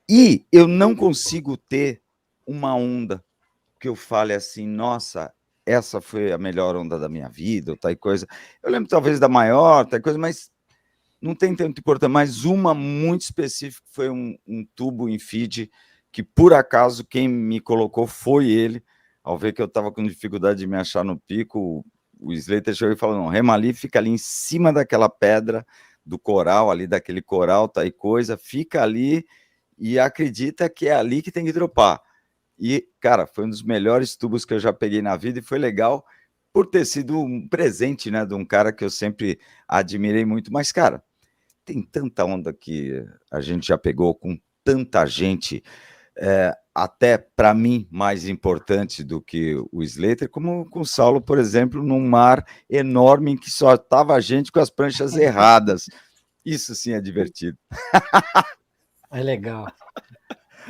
E eu não consigo ter uma onda que eu fale assim, nossa, essa foi a melhor onda da minha vida, ou tal coisa. Eu lembro talvez da maior, tal coisa, mas não tem tanto importância. Mas uma muito específica foi um tubo em feed, que por acaso quem me colocou foi ele. Ao ver que eu estava com dificuldade de me achar no pico, o Slater chegou e falou, não, rema ali, fica ali em cima daquela pedra do coral, ali daquele coral, tá, e coisa, fica ali e acredita que é ali que tem que dropar. E, cara, foi um dos melhores tubos que eu já peguei na vida e foi legal por ter sido um presente, né, de um cara que eu sempre admirei muito. Mas, cara, tem tanta onda que a gente já pegou com tanta gente, até para mim mais importante do que o Slater, como com o Saulo, por exemplo, num mar enorme em que só estava a gente com as pranchas erradas. Isso sim é divertido. É legal.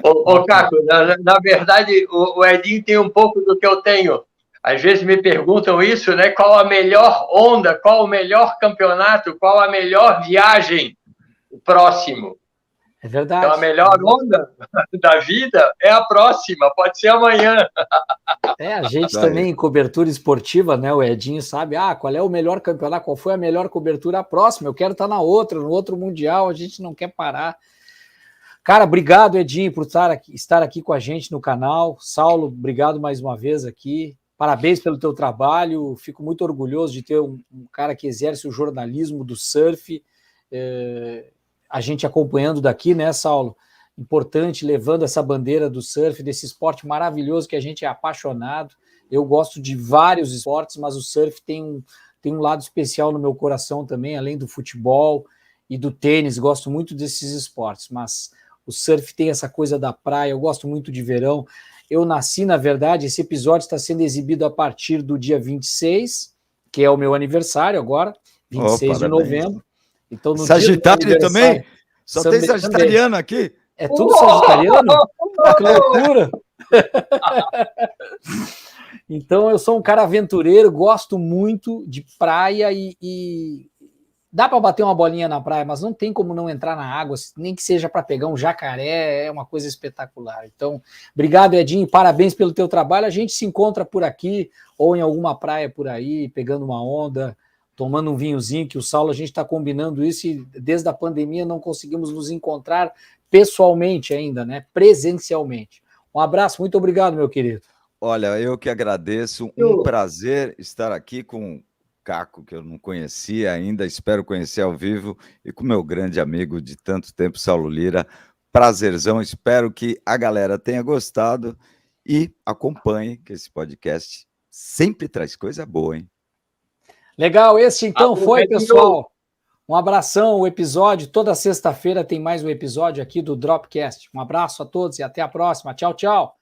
Ô Caco, na verdade, o Edinho tem um pouco do que eu tenho. Às vezes me perguntam isso, né? Qual a melhor onda, qual o melhor campeonato, qual a melhor viagem próximo. É verdade. Então, a melhor onda da vida é a próxima, pode ser amanhã. A gente também em cobertura esportiva, né? O Edinho sabe, qual é o melhor campeonato, qual foi a melhor cobertura, a próxima. Eu quero estar na outra, no outro Mundial, a gente não quer parar. Cara, obrigado, Edinho, por estar aqui com a gente no canal. Saulo, obrigado mais uma vez aqui. Parabéns pelo teu trabalho. Fico muito orgulhoso de ter um cara que exerce o jornalismo do surf. A gente acompanhando daqui, né, Saulo? Importante, levando essa bandeira do surf, desse esporte maravilhoso que a gente é apaixonado. Eu gosto de vários esportes, mas o surf tem um lado especial no meu coração também, além do futebol e do tênis. Gosto muito desses esportes, mas o surf tem essa coisa da praia. Eu gosto muito de verão. Eu nasci, na verdade, esse episódio está sendo exibido a partir do dia 26, que é o meu aniversário agora, 26 de novembro. Então, no Sagitário também? Só tem sagitariano aqui? É tudo sagitariano? Que loucura! Então, eu sou um cara aventureiro, gosto muito de praia e dá para bater uma bolinha na praia, mas não tem como não entrar na água, nem que seja para pegar um jacaré, é uma coisa espetacular. Então, obrigado, Edinho, parabéns pelo teu trabalho. A gente se encontra por aqui ou em alguma praia por aí, pegando uma onda, tomando um vinhozinho, que o Saulo, a gente está combinando isso e desde a pandemia não conseguimos nos encontrar pessoalmente ainda, né? Presencialmente. Um abraço, muito obrigado, meu querido. Olha, eu que agradeço, um prazer estar aqui com Caco, que eu não conhecia ainda, espero conhecer ao vivo, e com meu grande amigo de tanto tempo, Saulo Lira. Prazerzão, espero que a galera tenha gostado e acompanhe, que esse podcast sempre traz coisa boa, hein? Legal, esse então foi, pessoal. Um abração, o episódio, toda sexta-feira tem mais um episódio aqui do Dropcast. Um abraço a todos e até a próxima. Tchau, tchau.